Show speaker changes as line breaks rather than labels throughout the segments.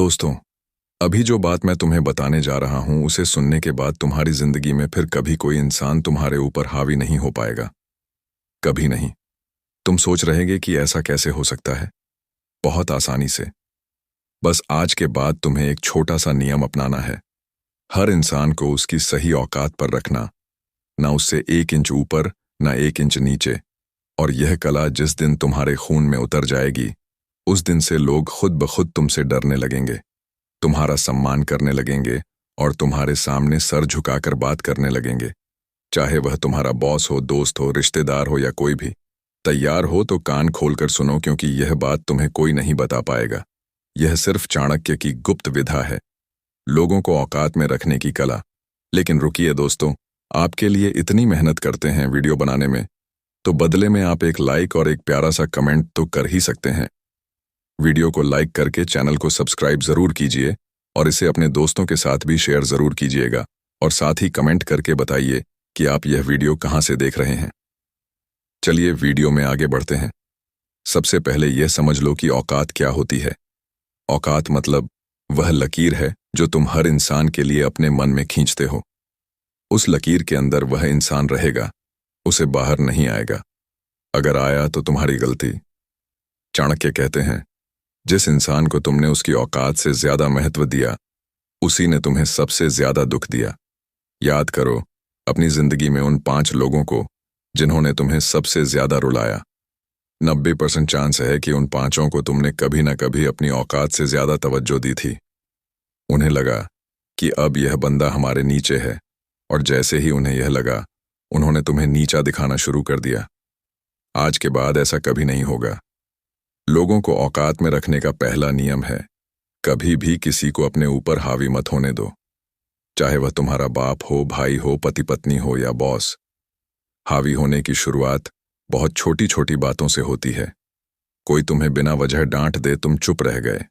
दोस्तों, अभी जो बात मैं तुम्हें बताने जा रहा हूं उसे सुनने के बाद तुम्हारी जिंदगी में फिर कभी कोई इंसान तुम्हारे ऊपर हावी नहीं हो पाएगा। कभी नहीं। तुम सोच रहेगे कि ऐसा कैसे हो सकता है। बहुत आसानी से। बस आज के बाद तुम्हें एक छोटा सा नियम अपनाना है। हर इंसान को उसकी सही औकात पर रखना, ना उससे 1 इंच ऊपर ना 1 इंच नीचे। और यह कला जिस दिन तुम्हारे खून में उतर जाएगी, उस दिन से लोग खुद ब खुद तुमसे डरने लगेंगे, तुम्हारा सम्मान करने लगेंगे और तुम्हारे सामने सर झुकाकर बात करने लगेंगे। चाहे वह तुम्हारा बॉस हो, दोस्त हो, रिश्तेदार हो या कोई भी। तैयार हो तो कान खोलकर सुनो, क्योंकि यह बात तुम्हें कोई नहीं बता पाएगा। यह सिर्फ चाणक्य की गुप्त विधा है, लोगों को औकात में रखने की कला। लेकिन रुकिए दोस्तों, आपके लिए इतनी मेहनत करते हैं वीडियो बनाने में, तो बदले में आप एक लाइक और एक प्यारा सा कमेंट तो कर ही सकते हैं। वीडियो को लाइक करके चैनल को सब्सक्राइब जरूर कीजिए और इसे अपने दोस्तों के साथ भी शेयर जरूर कीजिएगा, और साथ ही कमेंट करके बताइए कि आप यह वीडियो कहां से देख रहे हैं। चलिए वीडियो में आगे बढ़ते हैं। सबसे पहले यह समझ लो कि औकात क्या होती है। औकात मतलब वह लकीर है जो तुम हर इंसान के लिए अपने मन में खींचते हो। उस लकीर के अंदर वह इंसान रहेगा, उसे बाहर नहीं आएगा। अगर आया तो तुम्हारी गलती। चाणक्य कहते हैं, जिस इंसान को तुमने उसकी औकात से ज्यादा महत्व दिया, उसी ने तुम्हें सबसे ज्यादा दुख दिया। याद करो अपनी जिंदगी में उन 5 लोगों को जिन्होंने तुम्हें सबसे ज्यादा रुलाया। 90% चांस है कि उन 5 को तुमने कभी ना कभी अपनी औकात से ज्यादा तवज्जो दी थी। उन्हें लगा कि अब यह बंदा हमारे नीचे है, और जैसे ही उन्हें यह लगा, उन्होंने तुम्हें नीचा दिखाना शुरू कर दिया। आज के बाद ऐसा कभी नहीं होगा। लोगों को औकात में रखने का पहला नियम है, कभी भी किसी को अपने ऊपर हावी मत होने दो। चाहे वह तुम्हारा बाप हो, भाई हो, पति पत्नी हो या बॉस। हावी होने की शुरुआत बहुत छोटी छोटी बातों से होती है। कोई तुम्हें बिना वजह डांट दे, तुम चुप रह गए।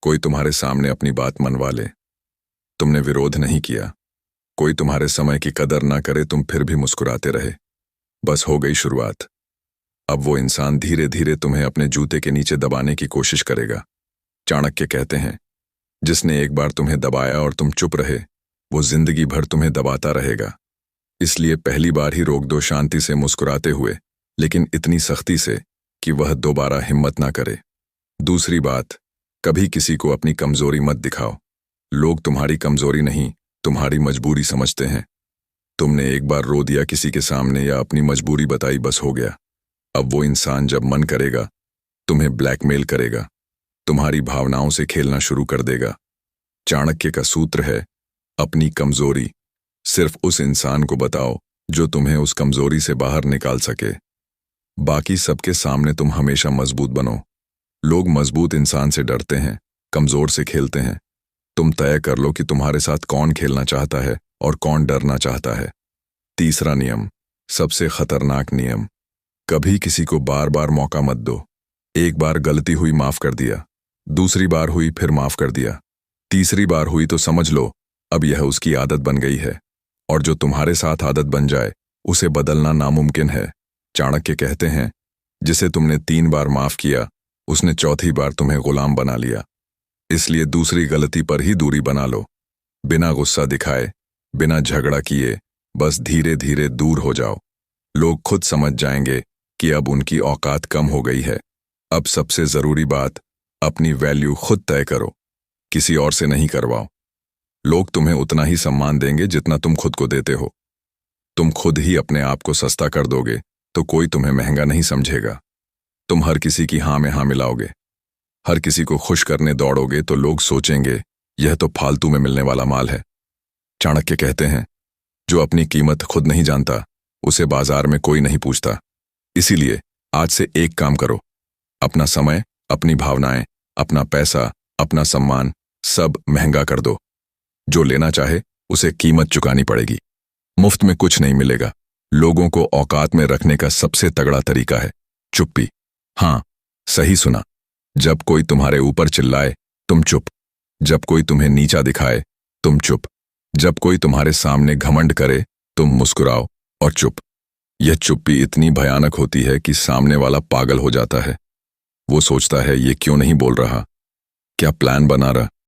कोई तुम्हारे सामने अपनी बात मनवा ले, तुमने विरोध नहीं किया। कोई तुम्हारे समय की कदर ना करे, तुम फिर भी मुस्कुराते रहे। बस हो गई शुरुआत। अब वो इंसान धीरे धीरे तुम्हें अपने जूते के नीचे दबाने की कोशिश करेगा। चाणक्य कहते हैं, जिसने एक बार तुम्हें दबाया और तुम चुप रहे, वो जिंदगी भर तुम्हें दबाता रहेगा। इसलिए पहली बार ही रोक दो, शांति से मुस्कुराते हुए, लेकिन इतनी सख्ती से कि वह दोबारा हिम्मत ना करे। दूसरी बात, कभी किसी को अपनी कमजोरी मत दिखाओ। लोग तुम्हारी कमजोरी नहीं, तुम्हारी मजबूरी समझते हैं। तुमने एक बार रो दिया किसी के सामने या अपनी मजबूरी बताई, बस हो गया। अब वो इंसान जब मन करेगा तुम्हें ब्लैकमेल करेगा, तुम्हारी भावनाओं से खेलना शुरू कर देगा। चाणक्य का सूत्र है, अपनी कमजोरी सिर्फ उस इंसान को बताओ जो तुम्हें उस कमजोरी से बाहर निकाल सके। बाकी सबके सामने तुम हमेशा मजबूत बनो। लोग मजबूत इंसान से डरते हैं, कमजोर से खेलते हैं। तुम तय कर लो कि तुम्हारे साथ कौन खेलना चाहता है और कौन डरना चाहता है। तीसरा नियम, सबसे खतरनाक नियम, कभी किसी को बार बार मौका मत दो। एक बार गलती हुई, माफ कर दिया। दूसरी बार हुई, फिर माफ कर दिया। तीसरी बार हुई तो समझ लो अब यह उसकी आदत बन गई है, और जो तुम्हारे साथ आदत बन जाए उसे बदलना नामुमकिन है। चाणक्य कहते हैं, जिसे तुमने 3 बार माफ किया, उसने चौथी बार तुम्हें गुलाम बना लिया। इसलिए दूसरी गलती पर ही दूरी बना लो। बिना गुस्सा दिखाए, बिना झगड़ा किए, बस धीरे धीरे दूर हो जाओ। लोग खुद समझ जाएंगे कि अब उनकी औकात कम हो गई है। अब सबसे जरूरी बात, अपनी वैल्यू खुद तय करो, किसी और से नहीं करवाओ। लोग तुम्हें उतना ही सम्मान देंगे जितना तुम खुद को देते हो। तुम खुद ही अपने आप को सस्ता कर दोगे तो कोई तुम्हें महंगा नहीं समझेगा। तुम हर किसी की हाँ में हाँ मिलाओगे, हर किसी को खुश करने दौड़ोगे तो लोग सोचेंगे यह तो फालतू में मिलने वाला माल है। चाणक्य कहते हैं, जो अपनी कीमत खुद नहीं जानता उसे बाजार में कोई नहीं पूछता। इसीलिए आज से एक काम करो, अपना समय, अपनी भावनाएं, अपना पैसा, अपना सम्मान सब महंगा कर दो। जो लेना चाहे उसे कीमत चुकानी पड़ेगी। मुफ्त में कुछ नहीं मिलेगा। लोगों को औकात में रखने का सबसे तगड़ा तरीका है चुप्पी। हाँ, सही सुना। जब कोई तुम्हारे ऊपर चिल्लाए, तुम चुप। जब कोई तुम्हें नीचा दिखाए, तुम चुप। जब कोई तुम्हारे सामने घमंड करे, तुम मुस्कुराओ और चुप। यह चुप्पी इतनी भयानक होती है कि सामने वाला पागल हो जाता है। वो सोचता है ये क्यों नहीं बोल रहा, क्या प्लान बना रहा